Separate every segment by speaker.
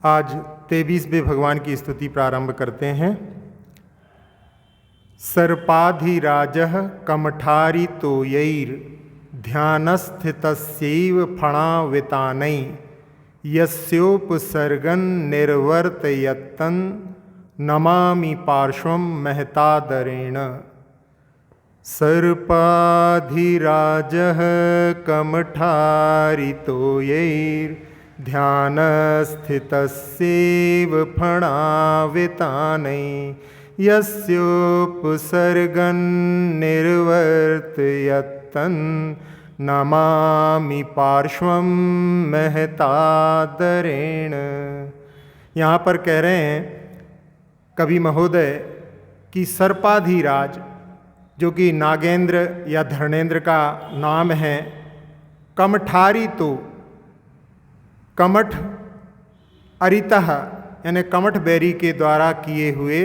Speaker 1: आज 23वें भगवान की स्तुति प्रारंभ करते हैं। सर्पाधिराजः कमठारितोयैर् ध्यानस्थितस्यैव फणावितानै यस्योपसर्गन् निर्वर्तयत्तं नमामि पार्श्वं महतादरेण। सर्पाधिराजः कमठारितोयैर् ध्यानस्थितस्यैव फणावितानै यस्योपसर्गन् निर्वर्तयत्तं नमामि पार्श्वं महतादरेण। यहाँ पर कह रहे हैं कवि महोदय कि सर्पाधिराज, जो कि नागेंद्र या धर्णेंद्र का नाम है, कमठारितो, कमठ अरितः यानी कमठ बैरी के द्वारा किए हुए,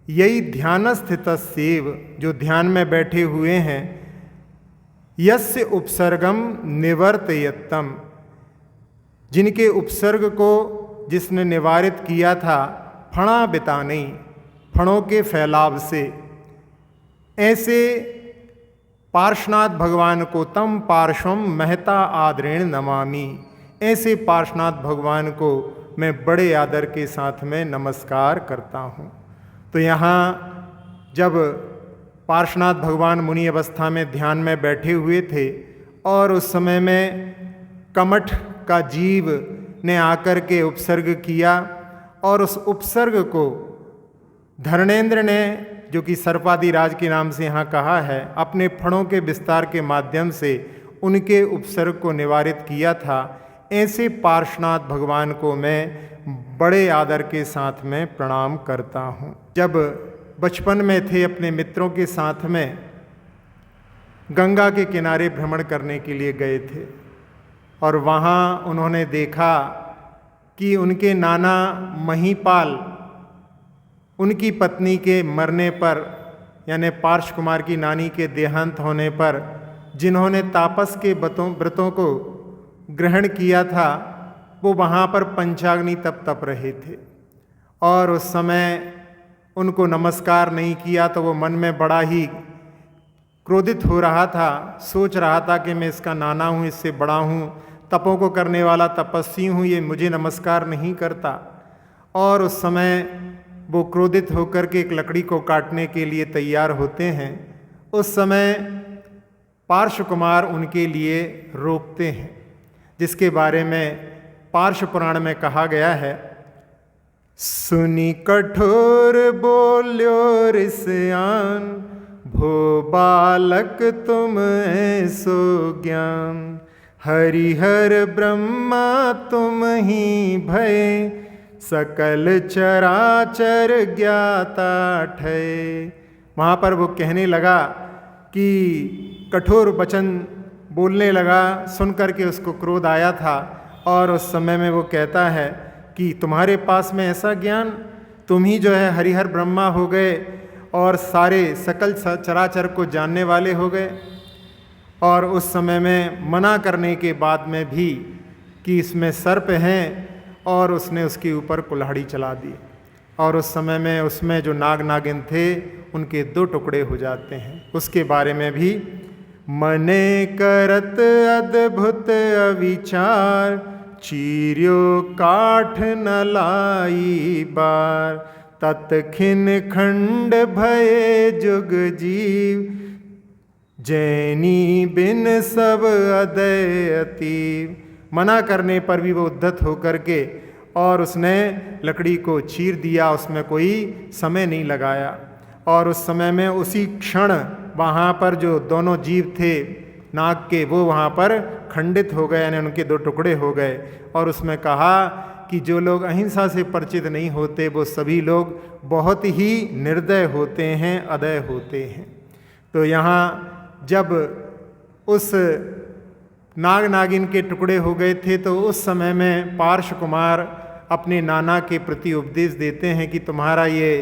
Speaker 1: यही ध्यानस्थितस्यैव, जो ध्यान में बैठे हुए हैं, यस्य उपसर्गम निवर्तयत्तम, जिनके उपसर्ग को जिसने निवारित किया था, फणावितानै, फणों के फैलाव से, ऐसे पार्श्वनाथ भगवान को तम पार्श्वम महता आदरेण नमामि, ऐसे पार्श्वनाथ भगवान को मैं बड़े आदर के साथ में नमस्कार करता हूँ। तो यहाँ जब पार्श्वनाथ भगवान मुनि अवस्था में ध्यान में बैठे हुए थे और उस समय में कमठ का जीव ने आकर के उपसर्ग किया और उस उपसर्ग को धर्णेंद्र ने, जो कि सर्पाधिराज के नाम से यहाँ कहा है, अपने फणों के विस्तार के माध्यम से उनके उपसर्ग को निवारित किया था। ऐसे पार्श्वनाथ भगवान को मैं बड़े आदर के साथ में प्रणाम करता हूँ। जब बचपन में थे, अपने मित्रों के साथ में गंगा के किनारे भ्रमण करने के लिए गए थे और वहाँ उन्होंने देखा कि उनके नाना महीपाल, उनकी पत्नी के मरने पर, यानी पार्श्व कुमार की नानी के देहांत होने पर, जिन्होंने तापस के व्रतों को ग्रहण किया था, वो वहाँ पर पंचाग्नि तप रहे थे और उस समय उनको नमस्कार नहीं किया तो वो मन में बड़ा ही क्रोधित हो रहा था। सोच रहा था कि मैं इसका नाना हूँ, इससे बड़ा हूँ, तपों को करने वाला तपस्वी हूँ, ये मुझे नमस्कार नहीं करता। और उस समय वो क्रोधित होकर के एक लकड़ी को काटने के लिए तैयार होते हैं। उस समय पार्श्व कुमार उनके लिए रोकते हैं, जिसके बारे में पार्श्व पुराण में कहा गया है, सुनी कठोर बोल्यो ऋषयान, भो बालक तुम ऐसो ज्ञान, हरिहर ब्रह्मा तुम ही भय, सकल चराचर ज्ञाता ठय। वहाँ पर वो कहने लगा कि कठोर वचन बोलने लगा, सुन करके उसको क्रोध आया था और उस समय में वो कहता है कि तुम्हारे पास में ऐसा ज्ञान, तुम ही जो है हरिहर ब्रह्मा हो गए और सारे सकल चराचर को जानने वाले हो गए। और उस समय में मना करने के बाद में भी कि इसमें सर्प हैं, और उसने उसके ऊपर कुल्हाड़ी चला दी और उस समय में उसमें जो नाग नागिन थे उनके 2 टुकड़े हो जाते हैं। उसके बारे में भी, मने करत अद्भुत अविचार, चीर्यो काठ न लाई बार, तत्खिन खंड भये जुग जीव, जैनी बिन सब अदय अतीव। मना करने पर भी वो उद्धत होकर के और उसने लकड़ी को चीर दिया, उसमें कोई समय नहीं लगाया। और उस समय में उसी क्षण वहाँ पर जो दोनों जीव थे नाग के, वो वहाँ पर खंडित हो गए, यानी उनके 2 टुकड़े हो गए। और उसमें कहा कि जो लोग अहिंसा से परिचित नहीं होते, वो सभी लोग बहुत ही निर्दय होते हैं, अदय होते हैं। तो यहाँ जब उस नाग नागिन के टुकड़े हो गए थे तो उस समय में पार्श्व कुमार अपने नाना के प्रति उपदेश देते हैं कि तुम्हारा ये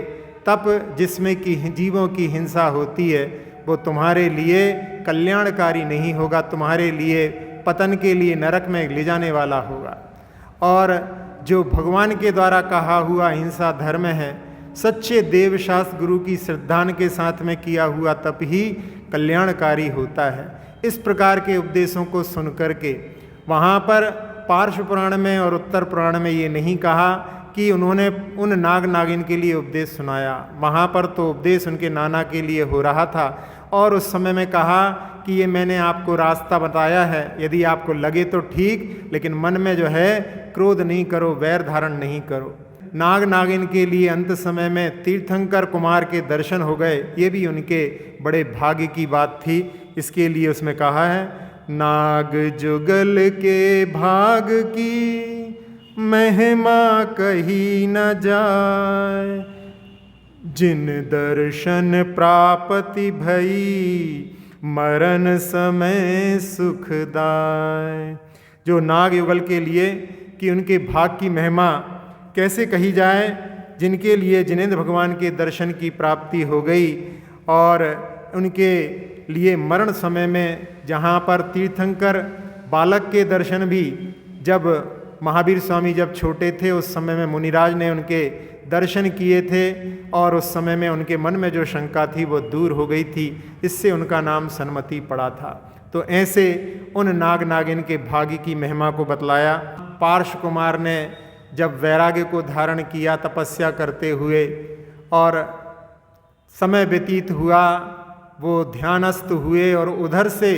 Speaker 1: तप, जिसमें कि जीवों की हिंसा होती है, वो तुम्हारे लिए कल्याणकारी नहीं होगा, तुम्हारे लिए पतन के लिए नरक में ले जाने वाला होगा। और जो भगवान के द्वारा कहा हुआ अहिंसा धर्म है, सच्चे देवशास्त्र गुरु की श्रद्धा के साथ में किया हुआ तप ही कल्याणकारी होता है। इस प्रकार के उपदेशों को सुन करके वहाँ पर पार्श्व पुराण में और उत्तर पुराण में ये नहीं कहा कि उन्होंने उन नाग नागिन के लिए उपदेश सुनाया। वहाँ पर तो उपदेश उनके नाना के लिए हो रहा था और उस समय में कहा कि ये मैंने आपको रास्ता बताया है, यदि आपको लगे तो ठीक, लेकिन मन में जो है क्रोध नहीं करो, वैर धारण नहीं करो। नाग नागिन के लिए अंत समय में तीर्थंकर कुमार के दर्शन हो गए, ये भी उनके बड़े भाग्य की बात थी। इसके लिए उसमें कहा है, नाग जुगल के भाग की महिमा कही न जाए, जिन दर्शन प्राप्ति भई मरण समय सुखदाय। जो नाग युगल के लिए कि उनके भाग की महिमा कैसे कही जाए, जिनके लिए जिनेंद्र भगवान के दर्शन की प्राप्ति हो गई और उनके लिए मरण समय में जहाँ पर तीर्थंकर बालक के दर्शन भी, जब महावीर स्वामी जब छोटे थे उस समय में मुनिराज ने उनके दर्शन किए थे और उस समय में उनके मन में जो शंका थी वो दूर हो गई थी, इससे उनका नाम सन्मति पड़ा था। तो ऐसे उन नाग नागिन के भाग्य की महिमा को बतलाया। पार्श्व कुमार ने जब वैराग्य को धारण किया तपस्या करते हुए और समय व्यतीत हुआ, वो ध्यानस्थ हुए और उधर से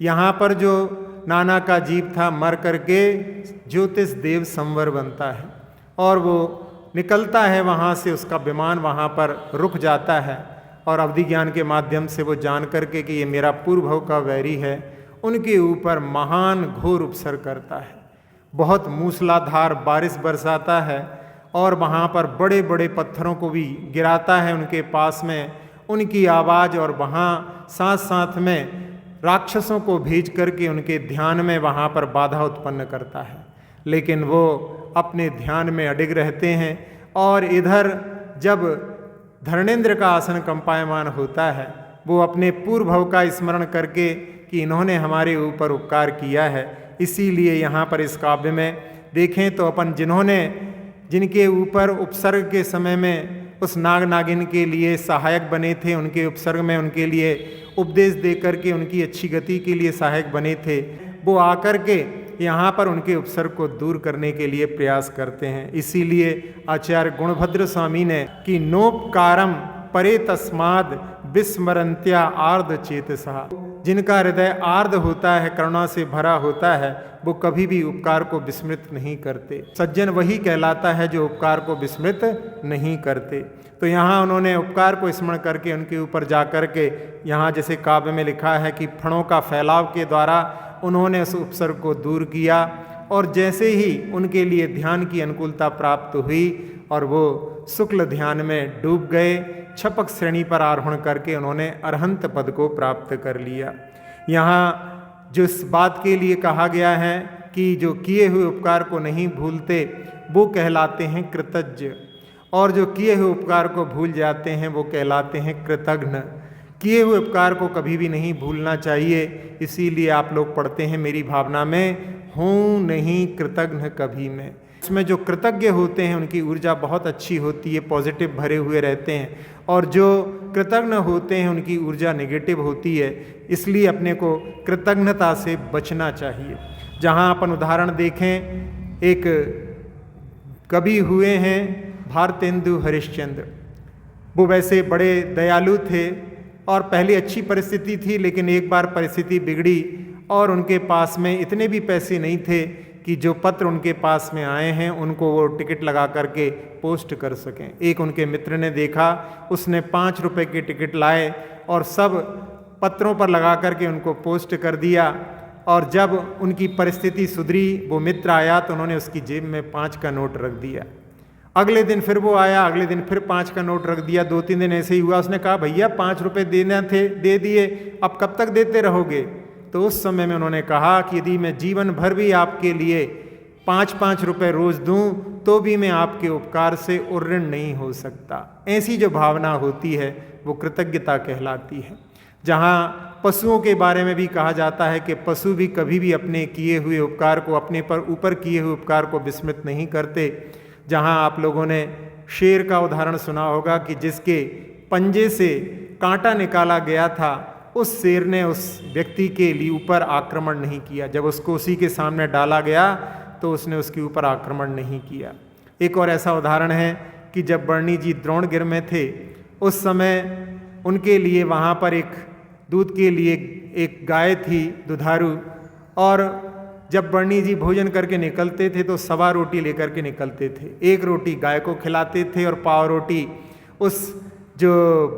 Speaker 1: यहाँ पर जो नाना का जीव था मर करके ज्योतिष देव संवर बनता है और वो निकलता है वहाँ से, उसका विमान वहाँ पर रुक जाता है और अवधि ज्ञान के माध्यम से वो जान करके कि ये मेरा पूर्व भव का वैरी है, उनके ऊपर महान घोर उपसर्ग करता है। बहुत मूसलाधार बारिश बरसाता है और वहाँ पर बड़े बड़े पत्थरों को भी गिराता है उनके पास में, उनकी आवाज़, और वहाँ साथ साथ में राक्षसों को भेज करके उनके ध्यान में वहाँ पर बाधा उत्पन्न करता है। लेकिन वो अपने ध्यान में अडिग रहते हैं और इधर जब धर्मेंद्र का आसन कंपायमान होता है, वो अपने पूर्व भव का स्मरण करके कि इन्होंने हमारे ऊपर उपकार किया है, इसीलिए यहाँ पर इस काव्य में देखें तो अपन जिनके ऊपर उपसर्ग के समय में उस नाग नागिन के लिए सहायक बने थे, उनके उपसर्ग में उनके लिए उपदेश दे करके उनकी अच्छी गति के लिए सहायक बने थे, वो आकर के यहाँ पर उनके उपसर्ग को दूर करने के लिए प्रयास करते हैं। इसीलिए आचार्य गुणभद्र स्वामी ने कि नोपकारम परे तस्माद विस्मरंत्या आर्द चेतसा, जिनका हृदय आर्द होता है, करुणा से भरा होता है, वो कभी भी उपकार को विस्मृत नहीं करते। सज्जन वही कहलाता है जो उपकार को विस्मृत नहीं करते। तो यहाँ उन्होंने उपकार को स्मरण करके उनके ऊपर जा कर के, यहाँ जैसे काव्य में लिखा है कि फणों का फैलाव के द्वारा उन्होंने उस उपसर्ग को दूर किया और जैसे ही उनके लिए ध्यान की अनुकूलता प्राप्त हुई और वो शुक्ल ध्यान में डूब गए, छपक श्रेणी पर आरोहण करके उन्होंने अरहंत पद को प्राप्त कर लिया। यहाँ जो इस बात के लिए कहा गया है कि जो किए हुए उपकार को नहीं भूलते वो कहलाते हैं कृतज्ञ, और जो किए हुए उपकार को भूल जाते हैं वो कहलाते हैं कृतघ्न। किए हुए उपकार को कभी भी नहीं भूलना चाहिए, इसीलिए आप लोग पढ़ते हैं मेरी भावना में हूँ नहीं कृतघ्न कभी मैं। इसमें जो कृतज्ञ होते हैं उनकी ऊर्जा बहुत अच्छी होती है, पॉजिटिव भरे हुए रहते हैं, और जो कृतज्ञ होते हैं उनकी ऊर्जा नेगेटिव होती है। इसलिए अपने को कृतज्ञता से बचना चाहिए। जहाँ अपन उदाहरण देखें, एक कवि हुए हैं भारतेंदु हरिश्चंद्र, वो वैसे बड़े दयालु थे और पहले अच्छी परिस्थिति थी, लेकिन एक बार परिस्थिति बिगड़ी और उनके पास में इतने भी पैसे नहीं थे कि जो पत्र उनके पास में आए हैं उनको वो टिकट लगा करके पोस्ट कर सकें। एक उनके मित्र ने देखा, उसने 5 रुपए के टिकट लाए और सब पत्रों पर लगा करके उनको पोस्ट कर दिया, और जब उनकी परिस्थिति सुधरी वो मित्र आया तो उन्होंने उसकी जेब में 5 का नोट रख दिया। अगले दिन फिर वो आया, अगले दिन फिर 5 का नोट रख दिया। 2-3 दिन ऐसे ही हुआ। उसने कहा भैया 5 रुपए देना थे, दे दिए, अब कब तक देते रहोगे? तो उस समय में उन्होंने कहा कि यदि मैं जीवन भर भी आपके लिए 5-5 रुपए रोज दूं तो भी मैं आपके उपकार से उऋण नहीं हो सकता। ऐसी जो भावना होती है वो कृतज्ञता कहलाती है। जहाँ पशुओं के बारे में भी कहा जाता है कि पशु भी कभी भी अपने किए हुए उपकार को, अपने पर ऊपर किए हुए उपकार को विस्मृत नहीं करते। जहाँ आप लोगों ने शेर का उदाहरण सुना होगा कि जिसके पंजे से कांटा निकाला गया था, उस शेर ने उस व्यक्ति के लिए ऊपर आक्रमण नहीं किया। जब उसको उसी के सामने डाला गया तो उसने उसके ऊपर आक्रमण नहीं किया। एक और ऐसा उदाहरण है कि जब बरनी जी द्रोणगिर में थे, उस समय उनके लिए वहाँ पर एक दूध के लिए एक गाय थी दुधारू, और जब बरनी जी भोजन करके निकलते थे तो 1.25 रोटी लेकर के निकलते थे। 1 रोटी गाय को खिलाते थे और 1.5 रोटी उस जो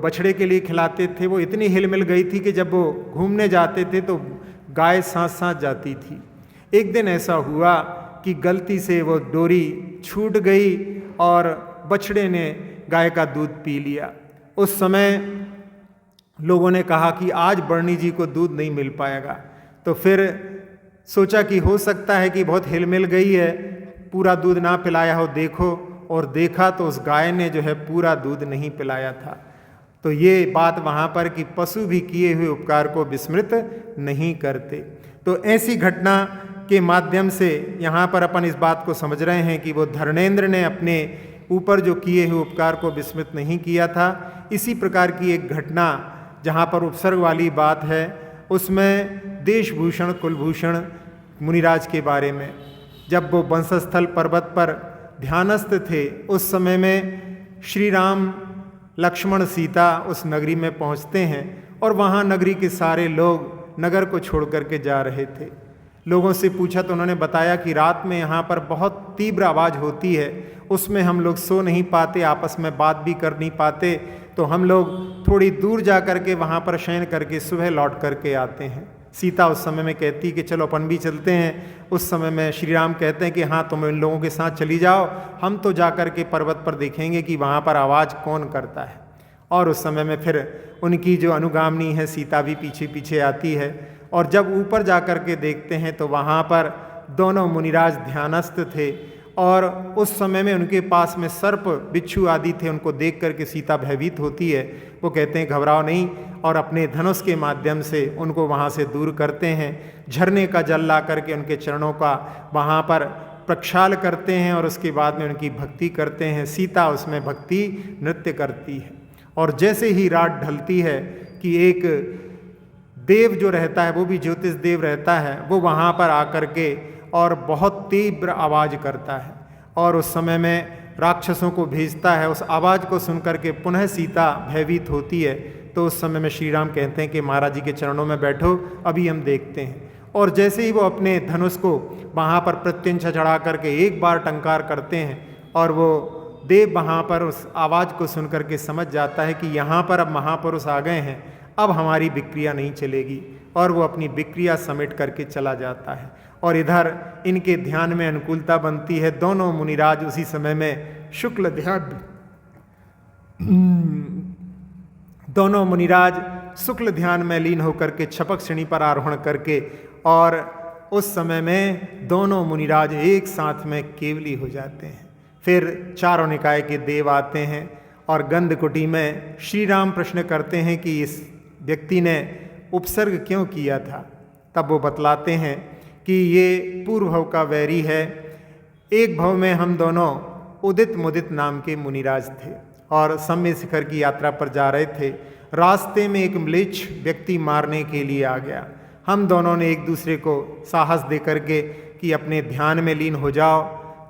Speaker 1: बछड़े के लिए खिलाते थे। वो इतनी हिलमिल गई थी कि जब वो घूमने जाते थे तो गाय साथ साथ जाती थी। एक दिन ऐसा हुआ कि गलती से वो डोरी छूट गई और बछड़े ने गाय का दूध पी लिया। उस समय लोगों ने कहा कि आज बरनी जी को दूध नहीं मिल पाएगा। तो फिर सोचा कि हो सकता है कि बहुत हिलमिल गई है, पूरा दूध ना पिलाया हो, देखो। और देखा तो उस गाय ने जो है पूरा दूध नहीं पिलाया था। तो ये बात वहाँ पर कि पशु भी किए हुए उपकार को विस्मृत नहीं करते। तो ऐसी घटना के माध्यम से यहाँ पर अपन इस बात को समझ रहे हैं कि वो धर्मेंद्र ने अपने ऊपर जो किए हुए उपकार को विस्मृत नहीं किया था। इसी प्रकार की एक घटना जहाँ पर उपसर्ग वाली बात है, उसमें देशभूषण कुलभूषण मुनिराज के बारे में, जब वो वंशस्थल पर्वत पर ध्यानस्थ थे, उस समय में श्री राम लक्ष्मण सीता उस नगरी में पहुँचते हैं और वहाँ नगरी के सारे लोग नगर को छोड़ करके जा रहे थे। लोगों से पूछा तो उन्होंने बताया कि रात में यहाँ पर बहुत तीव्र आवाज़ होती है, उसमें हम लोग सो नहीं पाते, आपस में बात भी कर नहीं पाते, तो हम लोग थोड़ी दूर जा कर के वहाँ पर शयन करके सुबह लौट करके आते हैं। सीता उस समय में कहती कि चलो अपन भी चलते हैं। उस समय में श्री राम कहते हैं कि हाँ, तुम इन लोगों के साथ चली जाओ, हम तो जा कर के पर्वत पर देखेंगे कि वहाँ पर आवाज़ कौन करता है। और उस समय में फिर उनकी जो अनुगामिनी है सीता भी पीछे पीछे आती है, और जब ऊपर जा कर के देखते हैं तो वहाँ पर दोनों मुनिराज ध्यानस्थ थे, और उस समय में उनके पास में सर्प बिच्छू आदि थे। उनको देख करके सीता भयभीत होती है। वो कहते हैं घबराओ नहीं, और अपने धनुष के माध्यम से उनको वहाँ से दूर करते हैं। झरने का जल ला करके उनके चरणों का वहाँ पर प्रक्षाल करते हैं और उसके बाद में उनकी भक्ति करते हैं। सीता उसमें भक्ति नृत्य करती है। और जैसे ही रात ढलती है कि एक देव जो रहता है, वो भी ज्योतिष देव रहता है, वो वहाँ पर आकर के और बहुत तीव्र आवाज़ करता है, और उस समय में राक्षसों को भेजता है। उस आवाज़ को सुनकर के पुनः सीता भयभीत होती है। तो उस समय में श्री राम कहते हैं कि महाराज जी के चरणों में बैठो, अभी हम देखते हैं। और जैसे ही वो अपने धनुष को वहाँ पर प्रत्यंचा चढ़ा करके एक बार टंकार करते हैं, और वो देव वहाँ पर उस आवाज़ को सुन करके समझ जाता है कि यहाँ पर अब महापुरुष आ गए हैं, अब हमारी विक्रिया नहीं चलेगी, और वो अपनी विक्रिया समेट करके चला जाता है। और इधर इनके ध्यान में अनुकूलता बनती है। दोनों मुनिराज उसी समय में शुक्ल ध्यान, दोनों मुनिराज शुक्ल ध्यान में लीन होकर के छपक श्रेणी पर आरोहण करके, और उस समय में दोनों मुनिराज एक साथ में केवली हो जाते हैं। फिर चारों निकाय के देव आते हैं और गंधकुटी में श्री राम प्रश्न करते हैं कि इस व्यक्ति ने उपसर्ग क्यों किया था। तब वो बतलाते हैं कि ये पूर्व भव का वैरी है। एक भव में हम दोनों उदित मुदित नाम के मुनिराज थे और सम्य शिखर की यात्रा पर जा रहे थे। रास्ते में एक म्लेच्छ व्यक्ति मारने के लिए आ गया। हम दोनों ने एक दूसरे को साहस दे करके कि अपने ध्यान में लीन हो जाओ,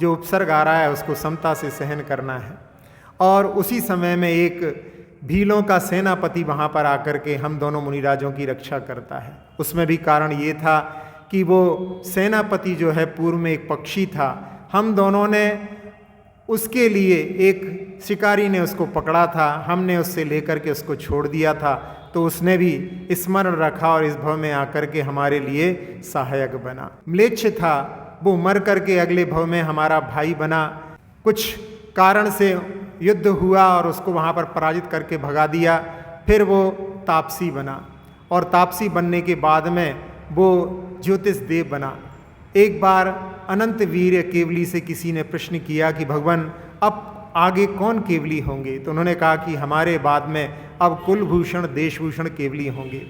Speaker 1: जो उपसर्ग आ रहा है उसको समता से सहन करना है। और उसी समय में एक भीलों का सेनापति वहाँ पर आकर के हम दोनों मुनिराजों की रक्षा करता है। उसमें भी कारण ये था कि वो सेनापति जो है पूर्व में एक पक्षी था। हम दोनों ने उसके लिए, एक शिकारी ने उसको पकड़ा था, हमने उससे लेकर के उसको छोड़ दिया था, तो उसने भी स्मरण रखा और इस भव में आकर के हमारे लिए सहायक बना। म्लेच्छ था, वो मर करके अगले भव में हमारा भाई बना। कुछ कारण से युद्ध हुआ और उसको वहाँ पर पराजित करके भगा दिया। फिर वो तापसी बना, और तापसी बनने के बाद में वो ज्योतिष देव बना। एक बार अनंत वीर केवली से किसी ने प्रश्न किया कि भगवान अब आगे कौन केवली होंगे, तो उन्होंने कहा कि हमारे बाद में अब कुलभूषण देशभूषण केवली होंगे।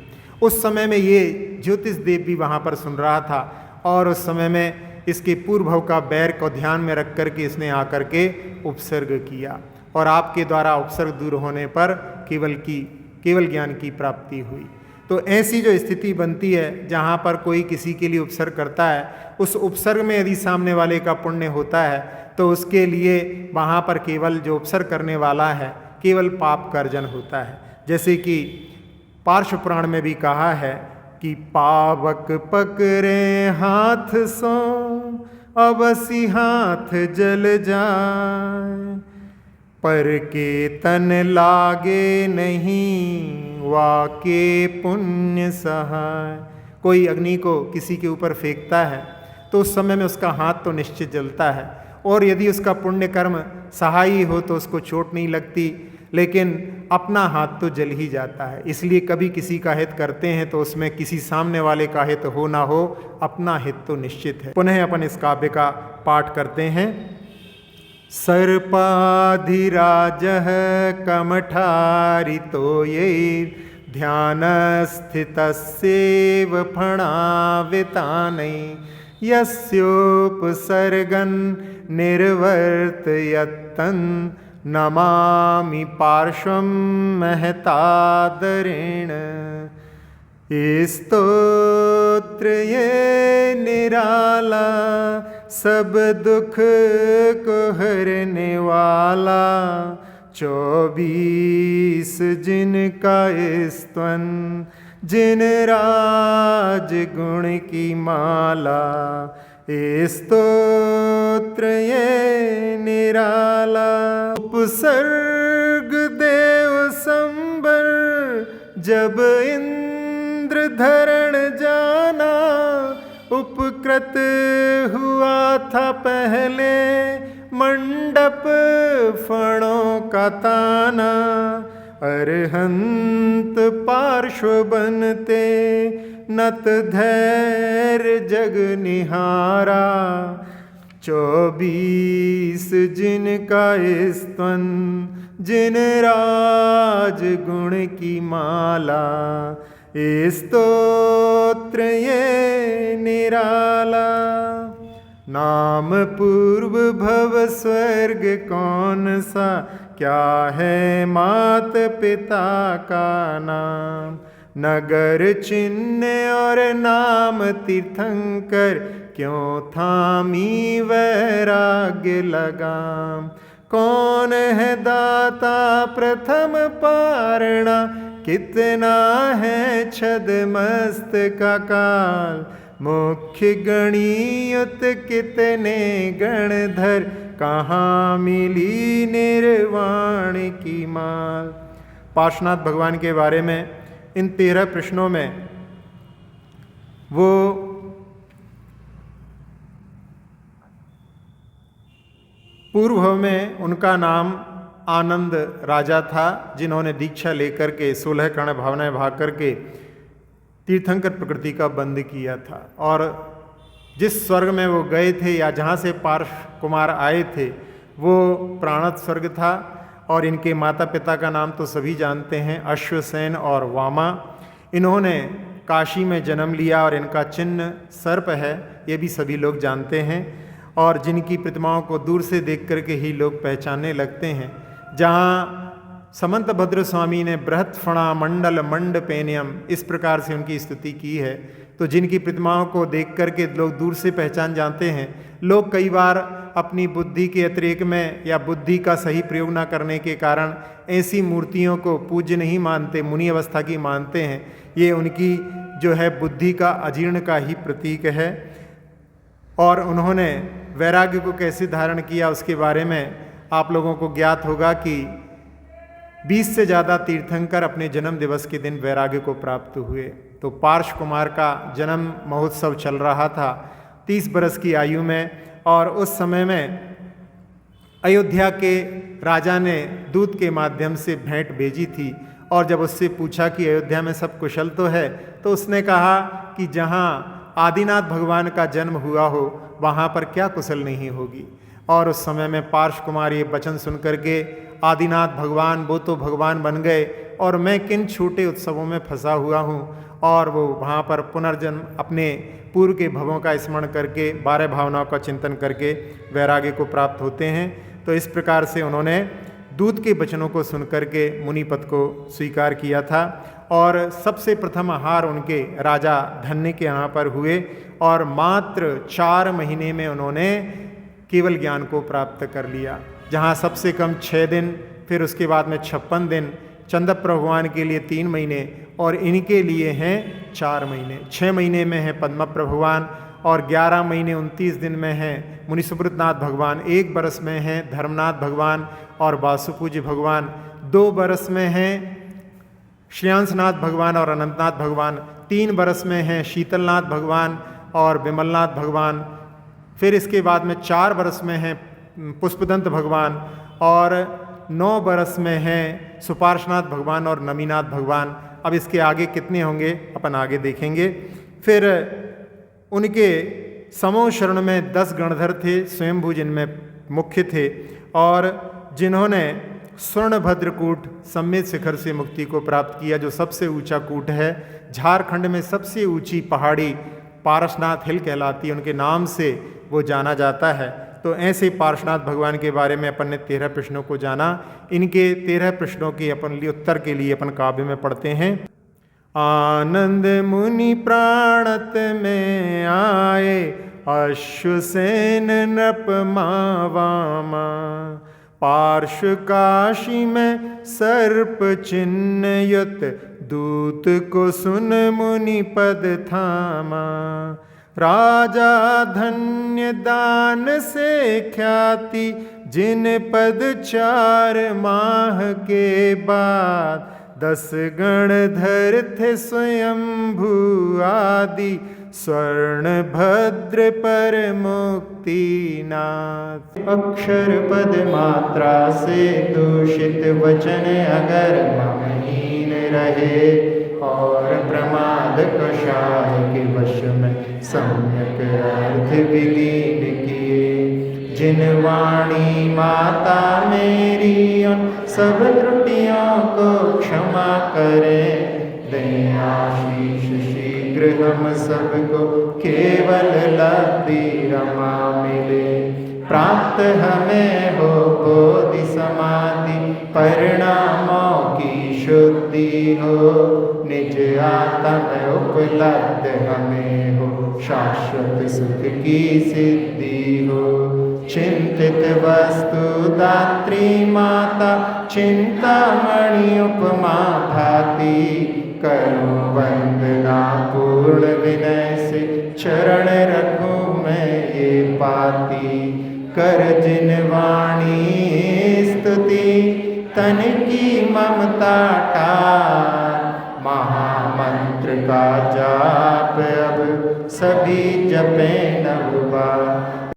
Speaker 1: उस समय में ये ज्योतिष देव भी वहाँ पर सुन रहा था और उस समय में इसके पूर्वभव का बैर को ध्यान में रख कर के इसने आकर के उपसर्ग किया और आपके द्वारा उपसर्ग दूर होने पर केवल ज्ञान की प्राप्ति हुई। तो ऐसी जो स्थिति बनती है जहाँ पर कोई किसी के लिए उपसर्ग करता है, उस उपसर्ग में यदि सामने वाले का पुण्य होता है तो उसके लिए वहाँ पर केवल जो उपसर्ग करने वाला है केवल पाप का अर्जन होता है। जैसे कि पार्श्व पुराण में भी कहा है कि पावक पकड़े हाथ सो अवसी हाथ जल जाए, पर के तन लागे नहीं वाके पुण्य सहाय। कोई अग्नि को किसी के ऊपर फेंकता है तो उस समय में उसका हाथ तो निश्चित जलता है और यदि उसका पुण्य कर्म सहायी हो तो उसको चोट नहीं लगती, लेकिन अपना हाथ तो जल ही जाता है। इसलिए कभी किसी का हित करते हैं तो उसमें किसी सामने वाले का हित हो ना हो, अपना हित तो निश्चित है। पुनः अपन इस काव्य का पाठ करते हैं। सर्पाधिराजः कमठारितो ये ध्यान स्थितस्येव फणावितानै, यस्योपसर्गन् निर्वर्तयत्तन् नमामि पार्श्वं महतादरेण। स्तोत्र ये निराला सब दुख को हरने वाला, 24 जिनका स्तवन जिन राज गुण की माला। स्तोत्र ये निराला उपसर्ग देव संबर, जब इंद्र धरण जाना उपकृत हुआ था पहले मंडप फणों का ताना। अरहंत पार्श्व बनते नत धैर्य जग निहारा, 24 जिनका स्तवन जिन राज गुण की माला। स्तोत्र ये निराला नाम पूर्व भव स्वर्ग कौन सा, क्या है मात पिता का नाम। नगर चिन्ह और नाम तीर्थंकर, क्यों थामी वैराग्य लगाम। कौन है दाता प्रथम पारणा, कितना है छद मस्त का काल। मुख्य गणियुत कितने गणधर, कहाँ मिली निर्वाण की माल। पार्श्वनाथ भगवान के बारे में इन 13 प्रश्नों में वो पूर्व में उनका नाम आनंद राजा था, जिन्होंने दीक्षा लेकर के 16 कर्ण भावनाएं भाग करके तीर्थंकर प्रकृति का बंद किया था। और जिस स्वर्ग में वो गए थे या जहाँ से पार्श्व कुमार आए थे वो प्राणत स्वर्ग था। और इनके माता पिता का नाम तो सभी जानते हैं, अश्वसेन और वामा। इन्होंने काशी में जन्म लिया और इनका चिन्ह सर्प है, ये भी सभी लोग जानते हैं। और जिनकी प्रतिमाओं को दूर से देख करके ही लोग पहचानने लगते हैं। जहाँ समंत भद्र स्वामी ने बृहत फणा मंडल मंडपेनियम इस प्रकार से उनकी स्तुति की है, तो जिनकी प्रतिमाओं को देख करके लोग दूर से पहचान जाते हैं। लोग कई बार अपनी बुद्धि के अतिरेक में या बुद्धि का सही प्रयोग न करने के कारण ऐसी मूर्तियों को पूज्य नहीं मानते, मुनि अवस्था की मानते हैं। ये उनकी जो है बुद्धि का अजीर्ण का ही प्रतीक है। और उन्होंने वैराग्य को कैसे धारण किया उसके बारे में आप लोगों को ज्ञात होगा कि 20 से ज़्यादा तीर्थंकर अपने जन्म दिवस के दिन वैराग्य को प्राप्त हुए। तो पार्श्व कुमार का जन्म महोत्सव चल रहा था 30 बरस की आयु में। और उस समय में अयोध्या के राजा ने दूत के माध्यम से भेंट भेजी थी। और जब उससे पूछा कि अयोध्या में सब कुशल तो है, तो उसने कहा कि जहाँ आदिनाथ भगवान का जन्म हुआ हो वहाँ पर क्या कुशल नहीं होगी। और उस समय में पार्श्व कुमार ये वचन सुन करके आदिनाथ भगवान वो तो भगवान बन गए, और मैं किन छोटे उत्सवों में फंसा हुआ हूँ। और वो वहाँ पर पुनर्जन्म अपने पूर्व के भवों का स्मरण करके 12 भावनाओं का चिंतन करके वैराग्य को प्राप्त होते हैं। तो इस प्रकार से उन्होंने दूत के वचनों को सुनकर के मुनि पद को स्वीकार किया था। और सबसे प्रथम आहार उनके राजा धन्य के यहाँ पर हुए और मात्र 4 महीने में उन्होंने केवल ज्ञान को प्राप्त कर लिया। जहाँ सबसे कम 6 दिन, फिर उसके बाद में 56 दिन, चंद्र भगवान के लिए 3 महीने और इनके लिए हैं 4 महीने। 6 महीने में है पद्म भगवान और 11 महीने 29 दिन में हैं मुनि सुब्रतनाथ भगवान। 1 बरस में हैं धर्मनाथ भगवान और वासुपूज्य भगवान। 2 बरस में हैं श्रेयांसनाथ भगवान और अनंतनाथ भगवान। 3 बरस में हैं शीतलनाथ भगवान और विमलनाथ भगवान। फिर इसके बाद में 4 बरस में हैं पुष्पदंत भगवान और 9 बरस में हैं सुपार्श्वनाथ भगवान और नमीनाथ भगवान। अब इसके आगे कितने होंगे अपन आगे देखेंगे। फिर उनके समूह शरण में 10 गणधर थे, स्वयंभू जिनमें मुख्य थे और जिन्होंने स्वर्णभद्र कूट सम्मेद शिखर से मुक्ति को प्राप्त किया, जो सबसे ऊंचा कूट है। झारखंड में सबसे ऊंची पहाड़ी पारसनाथ हिल कहलाती है, उनके नाम से वो जाना जाता है। तो ऐसे पार्श्वनाथ भगवान के बारे में अपन ने 13 प्रश्नों को जाना। इनके 13 प्रश्नों के अपन लिए उत्तर के लिए अपन काव्य में पढ़ते हैं। आनंद मुनि प्राणत में आए, अश्वसेन नृप मावामा, पार्श्व काशी में सर्प चिन्ह युत, दूत को सुन मुनि पद थामा। राजा धन्य दान से ख्याति, जिन पद 4 माह के बाद, 10 गणधर थे स्वयंभू आदि, स्वर्ण भद्र पर मुक्तिनाथ। अक्षर पद मात्रा से दूषित वचन अगर ममहीन रहे, और प्रमाद कषाय के वश में सम्यक अर्थ विलीन किए। जिन वाणी माता मेरी उन सब त्रुटियों को क्षमा करें, दें आशीष शीघ्र हम सबको, केवल लब्धि रमा मिले। प्राप्त हमें हो बोधि समाधि, परिणामों की शुद्धि हो, निज आत्म उपलब्ध हमें हो, शाश्वत सुख की सिद्धि हो। चिंतित वस्तु दात्री माता, चिंतामणि उपमा भाती, करूं वंदना पूर्ण विनय से, चरण रखूं मैं ये पाती। कर जिन वाणी स्तुति, तन की ममता टार, महामंत्र का जाप अब सभी जपे नव बार।